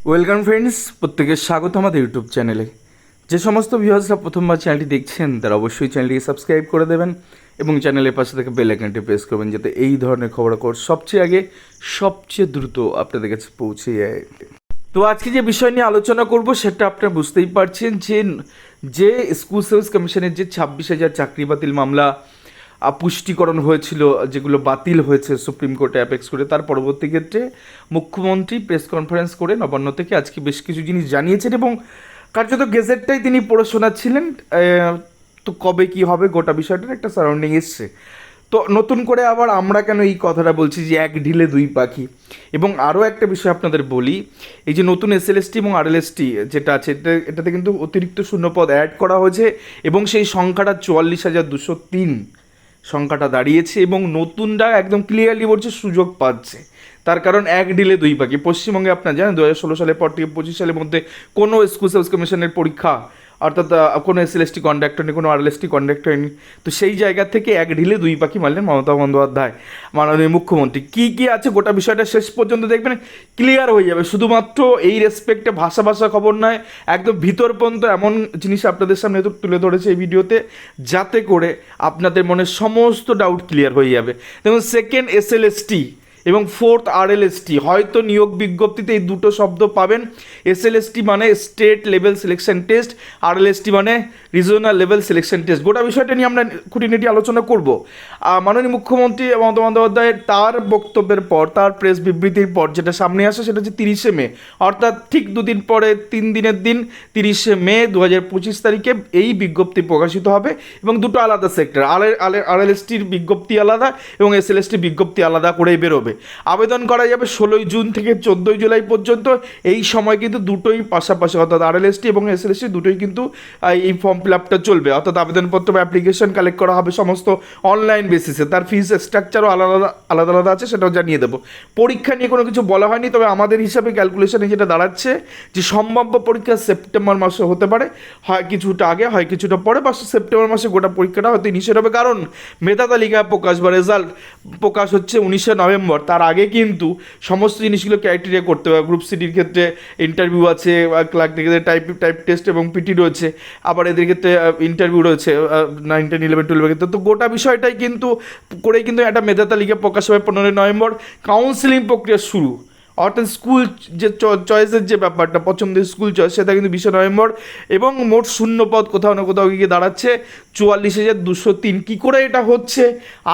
Welcome friends, প্রত্যেকের স্বাগত আমাদের ইউটিউব চ্যানেলে। যে সমস্ত ভিউয়ার্সরা প্রথমবার চ্যানেলটি দেখছেন তারা অবশ্যই চ্যানেলটিকে সাবস্ক্রাইব করে দেবেন এবং চ্যানেলের পাশে থেকে বেল আইকনটি প্রেস করবেন, যাতে এই ধরনের খবরাখবর সবচেয়ে আগে সবচেয়ে দ্রুত আপনাদের কাছে পৌঁছে যায়। তো আজকে যে বিষয় নিয়ে আলোচনা করব সেটা আপনারা বুঝতেই পারছেন যে স্কুল সার্ভিস কমিশনের যে 26,000 চাকরি বাতিল মামলা পুষ্টিকরণ হয়েছিল, যেগুলো বাতিল হয়েছে সুপ্রিম কোর্টে অ্যাপেক্স করে, তার পরবর্তী ক্ষেত্রে মুখ্যমন্ত্রী প্রেস কনফারেন্স করে নবান্ন থেকে আজকে বেশ কিছু জিনিস জানিয়েছেন এবং কার্যত গেজেটটাই তিনি পড়ে শোনাচ্ছিলেন। তো কবে কি হবে গোটা বিষয়টার একটা সারাউন্ডিং এসছে। তো নতুন করে আবার আমরা কেন এই কথাটা বলছি যে এক ঢিলে দুই পাখি। এবং আরও একটা বিষয় আপনাদের বলি, এই যে নতুন এসএলএসটি এবং আরএলএসটি যেটা আছে এটাতে কিন্তু অতিরিক্ত শূন্যপদ অ্যাড করা হয়েছে এবং সেই সংখ্যাটা 44,203 সংখ্যাটা দাঁড়িয়েছে এবং নতুনরা একদম ক্লিয়ারলি বলছে সুযোগ পাচ্ছে। তার কারণ এক ডিলে দুই পাখি। পশ্চিমবঙ্গে আপনারা জানেন 2016 সালের পর থেকে 25 সালের মধ্যে কোনো স্কুল সার্ভিস কমিশনের পরীক্ষা অর্থাৎ কোনো এসএলএসটি কন্ডাক্টর নেই, কোনো আরএলএসটি কন্ডাক্টর নেই। তো সেই জায়গা থেকে এক ঢিলে দুই পাখি মারলেন মমতা বন্দ্যোপাধ্যায়, মাননীয় মুখ্যমন্ত্রী। কী কী আছে গোটা বিষয়টা শেষ পর্যন্ত দেখবেন, ক্লিয়ার হয়ে যাবে। শুধুমাত্র এই রেসপেক্টে ভাষা ভাষা খবর নয়, একদম ভিতর পর্যন্ত এমন জিনিস আপনাদের সামনে তুলে ধরেছে এই ভিডিওতে, যাতে করে আপনাদের মনে সমস্ত ডাউট ক্লিয়ার হয়ে যাবে। দেখুন, সেকেন্ড এসএলএসটি এবং ফোর্থ আরএলএসটি, হয়তো নিয়োগ বিজ্ঞপ্তিতে এই দুটো শব্দ পাবেন। এসএলএসটি মানে স্টেট লেভেল সিলেকশন টেস্ট, আরএলএসটি মানে রিজনাল লেভেল সিলেকশন টেস্ট। গোটা বিষয়টা নিয়ে আমরা খুঁটিনাটি আলোচনা করব। মাননীয় মুখ্যমন্ত্রী মমতা বন্দ্যোপাধ্যায়ের তার বক্তব্যের পর, তার প্রেস বিবৃতির পর যেটা সামনে আসে সেটা হচ্ছে 30শে মে, অর্থাৎ ঠিক দুদিন পরে 3 দিনের দিন 30শে মে 2025 তারিখে এই বিজ্ঞপ্তি প্রকাশিত হবে এবং দুটো আলাদা সেক্টর, আরএলএসটির বিজ্ঞপ্তি আলাদা এবং এসএলএসটির বিজ্ঞপ্তি আলাদা করেই বেরোবে। আবেদন করা যাবে 16 জুন থেকে 14 জুলাই পর্যন্ত। এই সময় কিন্তু দুটোই পাশাপাশি, অর্থাৎ আরএলএসটি এবং এসএলএসটি দুটোই কিন্তু এই ফর্ম ফিল আপটা চলবে, অর্থাৎ আবেদনপত্র বা অ্যাপ্লিকেশন কালেক্ট করা হবে সমস্ত অনলাইন বেসিসে। তার ফিস স্ট্রাকচারও আলাদা আলাদা আলাদা আছে, সেটাও জানিয়ে দেবো। পরীক্ষা নিয়ে কোনো কিছু বলা হয়নি, তবে আমাদের হিসাবে ক্যালকুলেশনে যেটা দাঁড়াচ্ছে যে সম্ভাব্য পরীক্ষা সেপ্টেম্বর মাসে হতে পারে, হয় কিছুটা আগে হয় কিছুটা পরে, বা সেপ্টেম্বর মাসে গোটা পরীক্ষাটা হয়তো ইনিশিয়েট হবে। কারণ মেধা তালিকা প্রকাশ বা রেজাল্ট প্রকাশ হচ্ছে 19শে নভেম্বর। তার আগে কিন্তু সমস্ত জিনিসগুলো ক্রাইটেরিয়া করতে হবে। গ্রুপ সিটির ক্ষেত্রে ইন্টারভিউ আছে, ক্লার্কের ক্ষেত্রে টাইপ টেস্ট এবং পিটি রয়েছে, আবার এদের ক্ষেত্রে ইন্টারভিউ রয়েছে 9, 10, 11, 12 ক্ষেত্রে। তো গোটা বিষয়টাই কিন্তু করেই কিন্তু একটা মেধা তালিকা প্রকাশ হবে 15 নভেম্বর। কাউন্সিলিং প্রক্রিয়া শুরু, অর্থাৎ স্কুল যে চয়েসের যে ব্যাপারটা, পছন্দের স্কুল চয়েস, সেটা কিন্তু 20 নভেম্বর। এবং মোট শূন্যপদ কোথাও না কোথাও গিয়ে দাঁড়াচ্ছে 44,203। কী করে এটা হচ্ছে,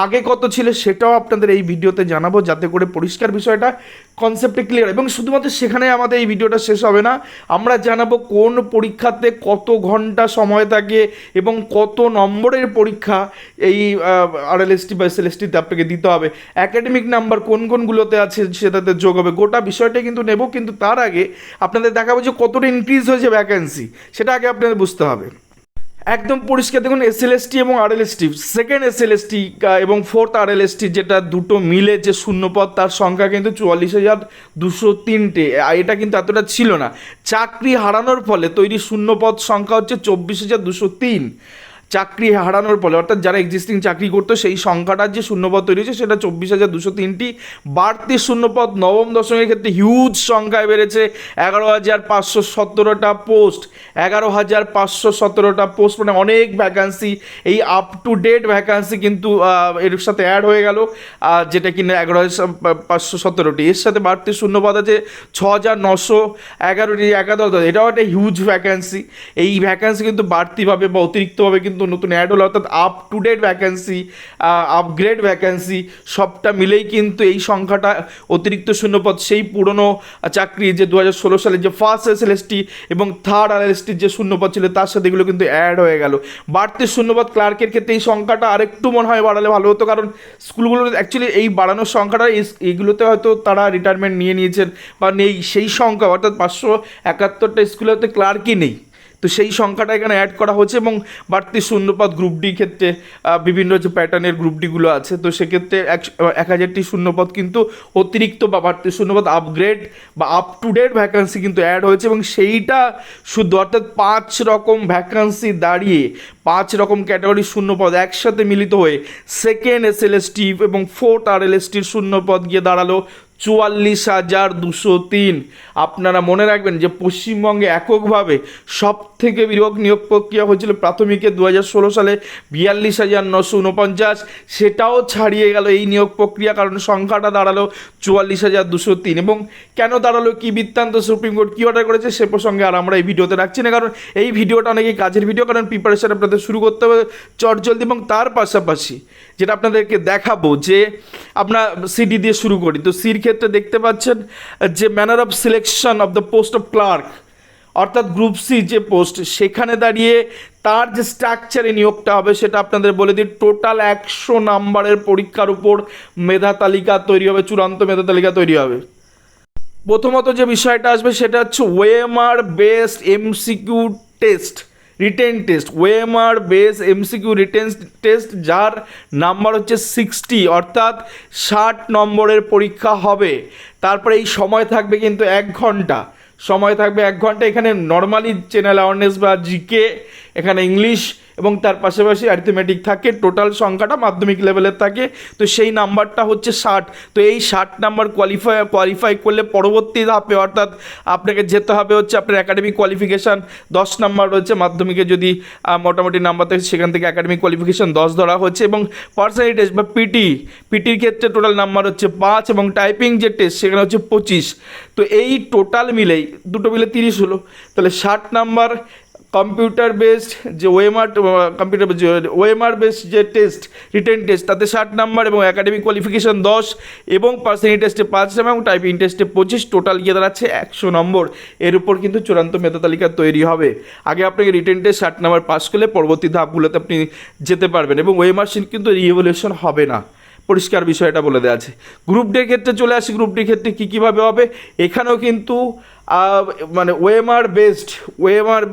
আগে কত ছিল, সেটাও আপনাদের এই ভিডিওতে জানাবো, যাতে করে পরিষ্কার বিষয়টা কনসেপ্টে ক্লিয়ার। এবং শুধুমাত্র সেখানে আমাদের এই ভিডিওটা শেষ হবে না, আমরা জানাবো কোন পরীক্ষাতে কত ঘন্টা সময় থাকে এবং কত নম্বরের পরীক্ষা এই আরএলএসটি বা এসএলএসটিতে আপনাকে দিতে হবে, একাডেমিক নাম্বার কোন কোনগুলোতে আছে সেটাতে যোগ হবে। গোটা বিষয়টা কিন্তু নেব, কিন্তু তার আগে আপনাদের দেখাবো যে কতটা ইনক্রিজ হয়েছে ভ্যাকেন্সি, সেটা আগে আপনাদের বুঝতে হবে। একদম পরিষ্কার দেখুন, এসএলএসটি এবং আরএলএসটি, সেকেন্ড এসএলএসটি এবং ফোর্থ আরএলএসটি যেটা দুটো মিলে যে শূন্যপদ, তার সংখ্যা কিন্তু 44,203টে। এটা কিন্তু এতটা ছিল না। চাকরি হারানোর ফলে তৈরি শূন্যপদ সংখ্যা হচ্ছে 24,203। চাকরি হারানোর ফলে, অর্থাৎ যারা এক্সিস্টিং চাকরি করতো সেই সংখ্যাটার যে শূন্যপদ তৈরি হয়েছে সেটা 24,203টি। বাড়তি শূন্যপদ নবম দশমের ক্ষেত্রে হিউজ সংখ্যায় বেড়েছে, 11,517টা পোস্ট, 11,517টা পোস্ট, মানে অনেক ভ্যাকান্সি। এই আপ টু ডেট ভ্যাকান্সি কিন্তু এর সাথে অ্যাড হয়ে গেল, যেটা কিনা 11,517টি। এর সাথে বাড়তি শূন্যপদ আছে 6,911টি, এটাও একটা হিউজ ভ্যাকান্সি। এই ভ্যাকান্সি কিন্তু বাড়তিভাবে বা অতিরিক্তভাবে কিন্তু নতুন অ্যাড হলো, অর্থাৎ up to date vacancy, upgrade vacancy সবটা মিলেই কিন্তু এই সংখ্যাটা। অতিরিক্ত শূন্যপদ সেই পুরনো চাকরি যে 2016 সালে যে ফার্স্ট এসএলএসটি এবং থার্ড আরএলএসটির যে শূন্যপদ ছিল তার সাথে এগুলো কিন্তু অ্যাড হয়ে গেল। বাড়তি শূন্যপদ ক্লার্কের ক্ষেত্রে এই সংখ্যাটা আরেকটু মনে হয় বাড়ালে ভালো হতো, কারণ স্কুলগুলো অ্যাকচুয়ালি এই বাড়ানোর সংখ্যাটা এইগুলোতে হয়তো তারা রিটায়ারমেন্ট নিয়ে নিয়েছেন বা নেই সেই সংখ্যা, অর্থাৎ 571টা স্কুলে হয়তো ক্লার্কই নেই। তো সেই সংখ্যাটা এখানে অ্যাড করা হচ্ছে। এবং বাড়তি শূন্যপদ গ্রুপ ডি ক্ষেত্রে বিভিন্ন যে প্যাটার্নের গ্রুপ ডিগুলো আছে, তো সেক্ষেত্রে 1,000টি শূন্যপদ কিন্তু অতিরিক্ত বা বাড়তি শূন্যপদ আপগ্রেড বা আপ টু ডেট ভ্যাকান্সি কিন্তু অ্যাড হয়েছে। এবং সেইটা শুদ্ধ, অর্থাৎ 5 রকম ভ্যাকান্সি দাঁড়িয়ে 5 রকম ক্যাটাগরির শূন্যপদ একসাথে মিলিত হয়ে সেকেন্ড এসএলএসটি এবং ফোর্থ আরএলএসটির শূন্যপদ গিয়ে দাঁড়ালো 44,203। আপনারা মনে রাখবেন যে পশ্চিমবঙ্গে এককভাবে সব থেকে বৃহৎ নিয়োগ প্রক্রিয়া হয়েছিল প্রাথমিকে 2016 সালে 42,949, সেটাও ছাড়িয়ে গেল এই নিয়োগ প্রক্রিয়া, কারণ সংখ্যাটা দাঁড়ালো 44,203। এবং কেন দাঁড়ালো, কি বৃত্তান্ত, সুপ্রিম কোর্ট কী অর্ডার করেছে, সে প্রসঙ্গে আর আমরা এই ভিডিওতে রাখছি না, কারণ এই ভিডিওটা অনেকেই কাজের ভিডিও, কারণ প্রিপারেশন আপনাদের শুরু করতে হবে চটজলদি। এবং তার পাশাপাশি যেটা আপনাদেরকে দেখাবো যে আমরা সিডি দিয়ে শুরু করি, তো সির ক্ষেত্রে দেখতে পাচ্ছেন যে manner of selection of the post of clerk, অর্থাৎ গ্রুপ সি যে পোস্ট, সেখানে দাঁড়িয়ে তার যে স্ট্রাকচারে নিয়োগটা হবে সেটা আপনাদের বলে দিই। টোটাল 100 নাম্বারের পরীক্ষার উপর মেধা তালিকা তৈরি হবে, চূড়ান্ত মেধা তালিকা তৈরি হবে। প্রথমত যে বিষয়টা আসবে সেটা হচ্ছে OMR based MCQ test, written test, OMR base MCQ written test, যার নাম্বার হচ্ছে 60, অর্থাৎ 60 নম্বরের পরীক্ষা হবে। তারপরে এই সময় থাকবে কিন্তু 1 ঘন্টা, সময় থাকবে 1 ঘন্টা। এখানে নর্মালি জেনারেল অ্যাওয়ারনেস বা জিকে, এখানে ইংলিশ এবং তার পাশাপাশি অ্যারিথমেটিক থাকে। টোটাল সংখ্যাটা মাধ্যমিক লেভেলের থাকে, তো সেই নাম্বারটা হচ্ছে 60। তো এই 60 নাম্বার কোয়ালিফাই করলে পরবর্তী ধাপে, অর্থাৎ আপনাকে যেতে হবে হচ্ছে আপনার একাডেমিক কোয়ালিফিকেশান 10 নাম্বার রয়েছে, মাধ্যমিকে যদি মোটামুটি নাম্বার থাকে সেখান থেকে একাডেমিক কোয়ালিফিকেশান 10 ধরা হচ্ছে। এবং পার্সোনালিটি টেস্ট বা পিটির ক্ষেত্রে টোটাল নাম্বার হচ্ছে 5, এবং টাইপিং যে টেস্ট সেখানে হচ্ছে 25। তো এই টোটাল মিলেই দুটো মিলে 30 হলো। তাহলে 60 নাম্বার কম্পিউটার বেসড যে ওএমআর বেসড যে টেস্ট, রিটেন টেস্ট, তাতে 60 নাম্বার এবং একাডেমিক কোয়ালিফিকেশান 10, এবং পার্সোনালিটি টেস্টে 5 এবং টাইপিং টেস্টে 25, টোটাল গিয়ে দাঁড়াচ্ছে 100 নম্বর। এর উপর কিন্তু চূড়ান্ত মেধা তালিকা তৈরি হবে। আগে আপনাকে রিটেন টেস্ট 60 নাম্বার পাস করলে পরবর্তী ধাপগুলোতে আপনি যেতে পারবেন, এবং ওএমআর সিট কিন্তু রিএভলিউশন হবে না, পরিষ্কার বিষয়টা বলে দেওয়া আছে। গ্রুপ ডির ক্ষেত্রে চলে আসি, গ্রুপ ডির ক্ষেত্রে কীভাবে হবে, এখানেও কিন্তু মানে ওএমআর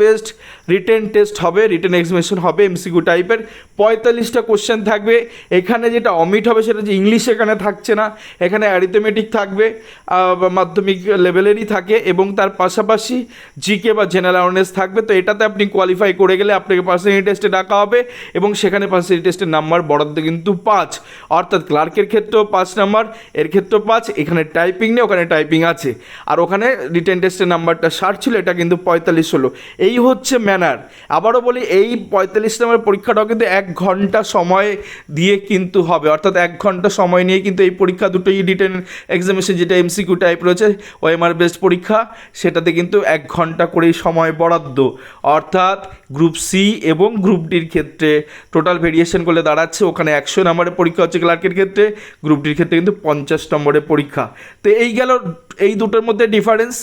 বেসড রিটেন টেস্ট হবে, রিটেন এক্সামিনেশন হবে এমসিকিউ টাইপের। 45টা কোশ্চেন থাকবে। এখানে যেটা অমিট হবে সেটা যে ইংলিশ এখানে থাকছে না, এখানে অ্যারিথমেটিক থাকবে, মাধ্যমিক লেভেলেরই থাকে, এবং তার পাশাপাশি জিকে বা জেনারেল অ্যাওয়ারনেস থাকবে। তো এটাতে আপনি কোয়ালিফাই করে গেলে আপনাকে পার্সোনালিটি টেস্টে ডাকা হবে, এবং সেখানে পার্সোনালিটি টেস্টের নাম্বার বরাদ্দ কিন্তু 5, অর্থাৎ ক্লার্কের ক্ষেত্রেও 5 নাম্বার, এর ক্ষেত্রেও 5। এখানে টাইপিং নেই, ওখানে টাইপিং আছে, আর ওখানে রিটেন টেস্টের নাম্বারটা 60 ছিল, এটা কিন্তু 45 হলো। এই হচ্ছে ম্যানার। আবারও বলি, এই 45 নম্বরের পরীক্ষাটাও কিন্তু 1 ঘন্টা সময় দিয়ে কিন্তু হবে, অর্থাৎ 1 ঘন্টা সময় নিয়ে কিন্তু এই পরীক্ষা দুটোই রিটেন এক্সামিনেশন, যেটা এমসিকিউ টাইপ রয়েছে ওএমআর বেসড পরীক্ষা, সেটাতে কিন্তু 1 ঘন্টা করেই সময় বরাদ্দ। অর্থাৎ গ্রুপ সি এবং গ্রুপ ডির ক্ষেত্রে টোটাল ভেরিয়েশন করলে দাঁড়াচ্ছে ওখানে 100 নম্বরের পরীক্ষা হচ্ছে ক্লার্কের ক্ষেত্রে, গ্রুপ ডির ক্ষেত্রে কিন্তু 50 নম্বরের পরীক্ষা। তো এই গেল এই দুটোর মধ্যে ডিফারেন্স।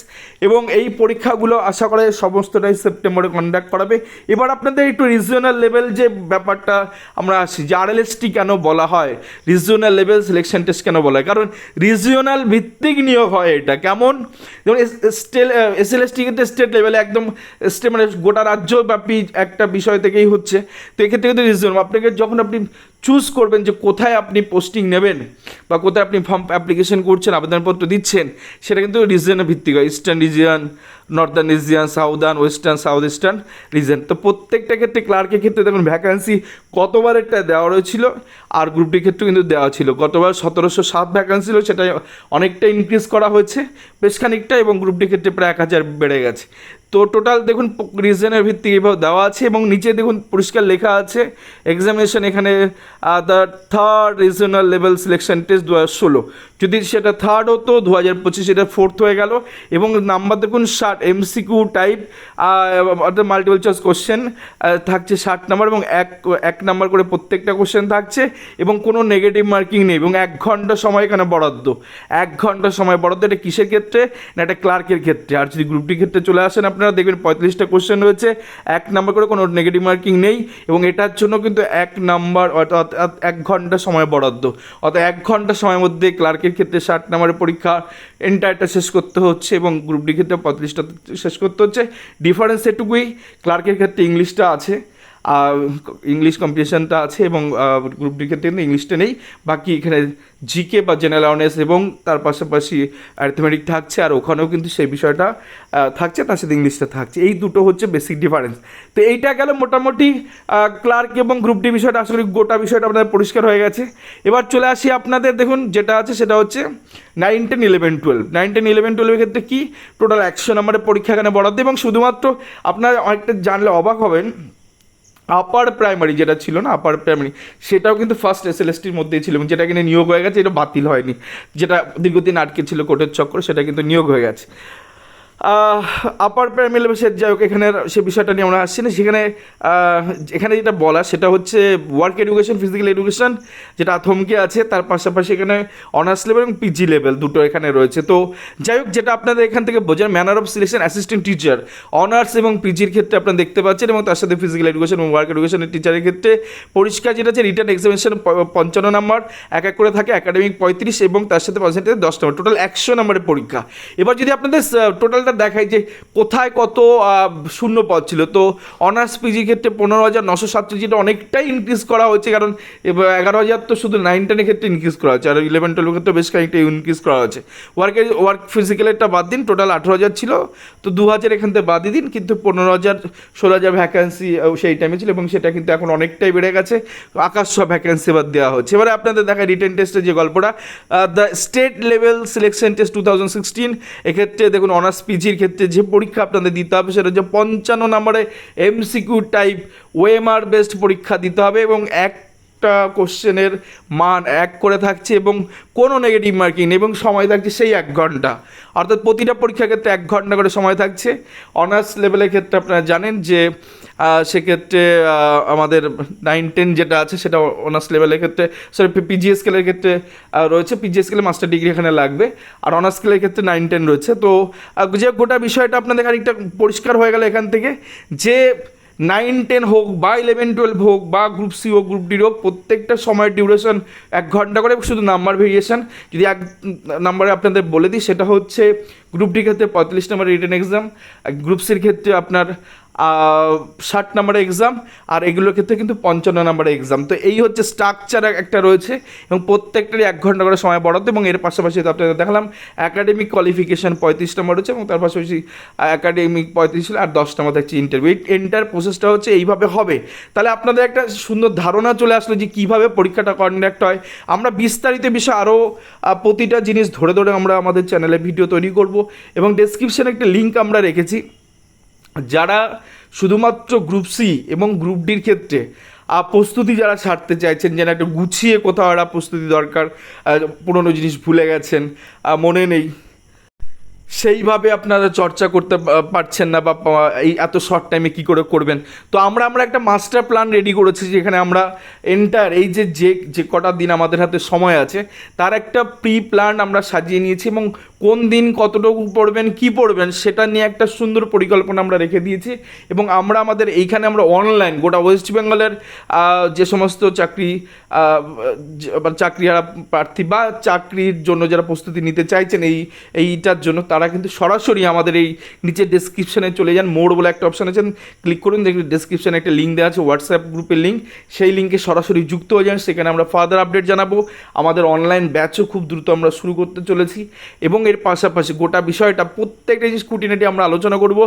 এবং এই পরীক্ষাগুলো আশা করা সমস্তটাই সেপ্টেম্বরে কন্ডাক্ট করাবে। এবার আপনাদের একটু রিজিওনাল লেভেল যে ব্যাপারটা আমরা আসি, যে আরএলএসটি কেন বলা হয়, রিজিওনাল লেভেল সিলেকশন টেস্ট কেন বলা হয়, কারণ রিজিওনাল ভিত্তিক নিয়োগ হয়। এটা কেমন, যেমন এসএলএসটি কিন্তু স্টেট লেভেলে একদম মানে গোটা রাজ্যব্যাপী একটা বিষয় থেকেই হচ্ছে। তো এক্ষেত্রে কিন্তু রিজিওনাল, আপনাকে যখন আপনি চুজ করবেন যে কোথায় আপনি পোস্টিং নেবেন বা কোথায় আপনি ফর্ম অ্যাপ্লিকেশন করছেন, আবেদনপত্র দিচ্ছেন, সেটা কিন্তু রিজিয়নের ভিত্তিক হয়। Eastern region, Northern region, southern, western, south eastern region. তো প্রত্যেকটা ক্ষেত্রে ক্লার্কের ক্ষেত্রে দেখুন ভ্যাকান্সি কতবার একটা দেওয়া রয়েছিল, আর গ্রুপ ডির ক্ষেত্রেও কিন্তু দেওয়া ছিল। গতবার 1707 ভ্যাকান্সি ছিল, সেটা অনেকটা ইনক্রিজ করা হয়েছে বেশ খানিকটা, এবং গ্রুপ ডির ক্ষেত্রে প্রায় 1000 বেড়ে গেছে। তো টোটাল দেখুন রিজনের ভিত্তিক এভাবে দেওয়া আছে, এবং নিচে দেখুন পরিষ্কার লেখা আছে এক্সামিনেশন এখানে the third regional level selection test 2016, যদি সেটা থার্ড হতো 2025 এটা ফোর্থ হয়ে গেল। এবং নাম্বার দেখুন 60, এমসিকিউ টাইপ অর্থাৎ মাল্টিপল চয়েস কোশ্চেন থাকছে 60 নাম্বার, এবং এক নাম্বার করে প্রত্যেকটা কোশ্চেন থাকছে, এবং কোনো নেগেটিভ মার্কিং নেই, এবং 1 ঘন্টা সময় এখানে বরাদ্দ, 1 ঘন্টা সময় বরাদ্দ। এটা কিসের ক্ষেত্রে না, এটা ক্লার্কের ক্ষেত্রে। আর যদি গ্রুপ ডির ক্ষেত্রে চলে আসেন আপনারা দেখবেন 45টা কোশ্চেন রয়েছে, 1 নাম্বার করে কোনো নেগেটিভ মার্কিং নেই, এবং এটার জন্য কিন্তু 1 নাম্বার অর্থাৎ 1 ঘন্টা সময় বরাদ্দ। অর্থাৎ 1 ঘন্টা সময়ের মধ্যে ক্লার্কের ক্ষেত্রে 60 নাম্বারের পরীক্ষা এন্টায়ারটা শেষ করতে হচ্ছে, এবং গ্রুপ ডি ক্ষেত্রে 45টা শেষ করতে হচ্ছে। ডিফারেন্স এটুকুই, ক্লার্কের ক্ষেত্রে ইংলিশটা আছে, ইংলিশ কম্পিটিশনটা আছে এবং গ্রুপ ডি ক্ষেত্রে কিন্তু ইংলিশটা নেই, বাকি এখানে জিকে বা জেনারেল অ্যাওয়ারনেস এবং তার পাশাপাশি অ্যারিথমেটিক থাকছে, আর ওখানেও কিন্তু সেই বিষয়টা থাকছে, তার সাথে ইংলিশটা থাকছে। এই দুটো হচ্ছে বেসিক ডিফারেন্স। তো এইটা গেল মোটামুটি ক্লার্ক এবং গ্রুপ ডি বিষয়টা, আশা করি গোটা বিষয়টা আপনাদের পরিষ্কার হয়ে গেছে। এবার চলে আসি আপনাদের, দেখুন যেটা আছে সেটা হচ্ছে 9, 10, 11, 12। 9, 10, 11, 12 এর ক্ষেত্রে কি টোটাল 100 নম্বরের পরীক্ষা এখানে বরাদ্দ, এবং শুধুমাত্র আপনারা অনেকটা জানলে অবাক হবেন, আপার প্রাইমারি যেটা ছিল না, আপার প্রাইমারি সেটাও কিন্তু ফার্স্ট এসএলএসটির মধ্যেই ছিল, এবং যেটা কিনে নিয়োগ হয়ে গেছে, এটা বাতিল হয়নি, যেটা দীর্ঘদিন আটকে ছিল কোর্টের চক্র, সেটা কিন্তু নিয়োগ হয়ে গেছে। আপার প্রাইমারি লেভেল, সে যাই হোক, এখানে সে বিষয়টা নিয়ে আমরা আসছি না। সেখানে এখানে যেটা বলা সেটা হচ্ছে ওয়ার্ক এডুকেশন, ফিজিক্যাল এডুকেশন যেটা থমকে আছে, তার পাশাপাশি এখানে অনার্স লেভেল এবং পিজি লেভেল দুটো এখানে রয়েছে। তো যাই হোক, যেটা আপনাদের এখান থেকে বোঝেন, manner of selection assistant teacher honours এবং পিজির ক্ষেত্রে আপনারা দেখতে পাচ্ছেন, এবং তার সাথে ফিজিক্যাল এডুকেশন এবং ওয়ার্ক এডুকেশনের টিচারের ক্ষেত্রে পরিষ্কার যেটা আছে, রিটার্ন এক্সামিনেশন 55 নম্বর, এক এক করে থাকে, একাডেমিক 35 এবং তার সাথে পার্সেন্টেজ 10 নম্বর, টোটাল 100 নম্বরের পরীক্ষা। এবার যদি আপনাদের টোটালটা দেখাই যে কোথায় কত শূন্য পদ ছিল, তো অনার্স পিজির ক্ষেত্রে 15,937, যেটা অনেকটাই ইনক্রিজ করা হয়েছে, কারণ 11,000 তো শুধু 9, 10 ক্ষেত্রে ইনক্রিজ করা হচ্ছে, আর 11, 12 ক্ষেত্রে বেশ খানিকটা ইনক্রিজ করা হচ্ছে। ওয়ার্ক ফিজিক্যালেরটা বাদ দিন, টোটাল 18,000 ছিল, তো 2,000 এখান থেকে বাদই দিন, কিন্তু 15,000 16,000 ভ্যাকেন্সি সেই টাইমে ছিল, এবং সেটা কিন্তু এখন অনেকটাই বেড়ে গেছে, আকাশ সব ভ্যাকেন্সি এবার দেওয়া হচ্ছে। এবারে আপনাদের দেখায় রিটেন টেস্টের যে গল্পটা, the state level selection test 2016, এক্ষেত্রে দেখুন অনার্স পিজির ক্ষেত্রে যে পরীক্ষা আপনাদের দিতে হবে সেটা হচ্ছে 55 নম্বরে এমসিকিউ টাইপ ওএমআর বেসড পরীক্ষা দিতে হবে, এবং একটা কোশ্চেনের মান 1 করে থাকছে, এবং কোনো নেগেটিভ মার্কিং নেই, এবং সময় থাকছে সেই 1 ঘন্টা, অর্থাৎ প্রতিটা পরীক্ষার ক্ষেত্রে 1 ঘন্টা করে সময় থাকছে। অনার্স লেভেলের ক্ষেত্রে আপনারা জানেন যে সেক্ষেত্রে আমাদের 9, 10 যেটা আছে সেটা অনার্স লেভেলের ক্ষেত্রে, সরি পিজি স্কেলের ক্ষেত্রে রয়েছে, পিজি স্কেলে মাস্টার ডিগ্রি এখানে লাগবে, আর অনার্স স্কেলের ক্ষেত্রে 9, 10 রয়েছে। তো যে গোটা বিষয়টা আপনাদের খানিকটা পরিষ্কার হয়ে গেল এখান থেকে, যে 9, 10 হোক বা 11, 12 হোক বা গ্রুপ সি হোক, গ্রুপ ডির হোক, প্রত্যেকটা সময়ের ডিউরেশন 1 ঘন্টা করে, শুধু নাম্বার ভেরিয়েশন যদি 1 নাম্বারে আপনাদের বলে দিই, সেটা হচ্ছে গ্রুপ ডির ক্ষেত্রে 45 নম্বরের রিটেন এক্সাম, গ্রুপ সির ক্ষেত্রে আপনার 60 নম্বরের এক্সাম, আর এগুলোর ক্ষেত্রে কিন্তু 55 নম্বরের এক্সাম। তো এই হচ্ছে স্ট্রাকচার একটা রয়েছে, এবং প্রত্যেকটারই 1 ঘন্টা করে সময় বরাদ্দ, এবং এর পাশাপাশি আপনাদের দেখালাম একাডেমিক কোয়ালিফিকেশান 35 নম্বর হচ্ছে, এবং তার পাশাপাশি একাডেমিক 35 ছিল, আর 10 নম্বর থাকছে ইন্টারভিউ। এন্টার প্রসেসটা হচ্ছে এইভাবে হবে। তাহলে আপনাদের একটা সুন্দর ধারণা চলে আসলো যে কীভাবে পরীক্ষাটা কন্ডাক্ট হয়। আমরা বিস্তারিত বিষয় আরও প্রতিটা জিনিস ধরে ধরে আমরা আমাদের চ্যানেলে ভিডিও তৈরি করব, এবং ডেসক্রিপশানে একটা লিঙ্ক আমরা রেখেছি, যারা শুধুমাত্র গ্রুপ সি এবং গ্রুপ ডির ক্ষেত্রে প্রস্তুতি যারা ছাড়তে চাইছেন, যেন একটা গুছিয়ে কোথাও একটা প্রস্তুতি দরকার, পুরনো জিনিস ভুলে গেছেন, মনে নেই, সেইভাবে আপনারা চর্চা করতে পারছেন না, বা এই এত শর্ট টাইমে কী করে করবেন। তো আমরা একটা মাস্টার প্ল্যান রেডি করেছি, যেখানে আমরা এন্টার এই যে কটা দিন আমাদের হাতে সময় আছে, তার একটা প্রি প্ল্যান আমরা সাজিয়ে নিয়েছি, এবং কোন দিন কতটুকু পড়বেন, কি পড়বেন, সেটা নিয়ে একটা সুন্দর পরিকল্পনা আমরা রেখে দিয়েছি। এবং আমরা আমাদের এইখানে আমরা অনলাইন গোটা ওয়েস্ট বেঙ্গলের যে সমস্ত চাকরিহারা প্রার্থী বা চাকরির জন্য যারা প্রস্তুতি নিতে চাইছেন এইটার জন্য, তারা কিন্তু সরাসরি আমাদের এই নিচের ডেসক্রিপশানে চলে যান, মোড় বলে একটা অপশান আছে, ক্লিক করুন, দেখুন ডেসক্রিপশানে একটা লিঙ্ক দেওয়া আছে, হোয়াটসঅ্যাপ গ্রুপের লিঙ্ক, সেই লিঙ্কে সরাসরি যুক্ত হয়ে যান। সেখানে আমরা ফার্দার আপডেট জানাবো। আমাদের অনলাইন ব্যাচও খুব দ্রুত আমরা শুরু করতে চলেছি, এবং এর পাশাপাশি গোটা বিষয়টা প্রত্যেকটা জিনিস খুঁটিনাটি আমরা আলোচনা করব,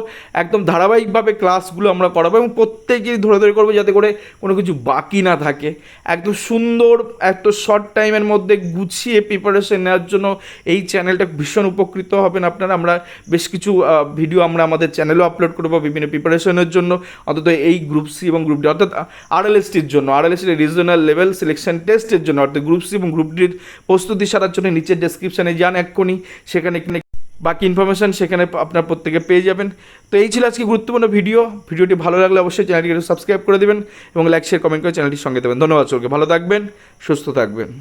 একদম ধারাবাহিকভাবে ক্লাসগুলো আমরা করাবো, এবং প্রত্যেকেই ধরে ধরে করবো, যাতে করে কোনো কিছু বাকি না থাকে। একদম সুন্দর এত শর্ট টাইমের মধ্যে গুছিয়ে প্রিপারেশন নেওয়ার জন্য এই চ্যানেলটা ভীষণ উপকৃত হবেন আপনারা। আমরা বেশ কিছু ভিডিও আমরা আমাদের চ্যানেলেও আপলোড করবো বিভিন্ন প্রিপারেশনের জন্য, অন্তত এই গ্রুপ সি এবং গ্রুপ ডি, অর্থাৎ আরএলএসটির জন্য, আরএলএসটির রিজনাল লেভেল সিলেকশন টেস্টের জন্য, অর্থাৎ গ্রুপ সি এবং গ্রুপ ডির প্রস্তুতি সারার জন্য নিচের ডেসক্রিপশানে যান এক্ষুনি, সেখানে বাকি ইনফরমেশান সেখানে আপনার প্রত্যেকে পেয়ে যাবেন। তো এই ছিল আজকে গুরুত্বপূর্ণ ভিডিওটি ভালো লাগলে অবশ্যই চ্যানেলটিকে সাবস্ক্রাইব করে দেবেন, এবং লাইক শেয়ার কমেন্ট করে চ্যানেলটির সঙ্গে দেবেন। ধন্যবাদ সবাইকে, ভালো থাকবেন, সুস্থ থাকবেন।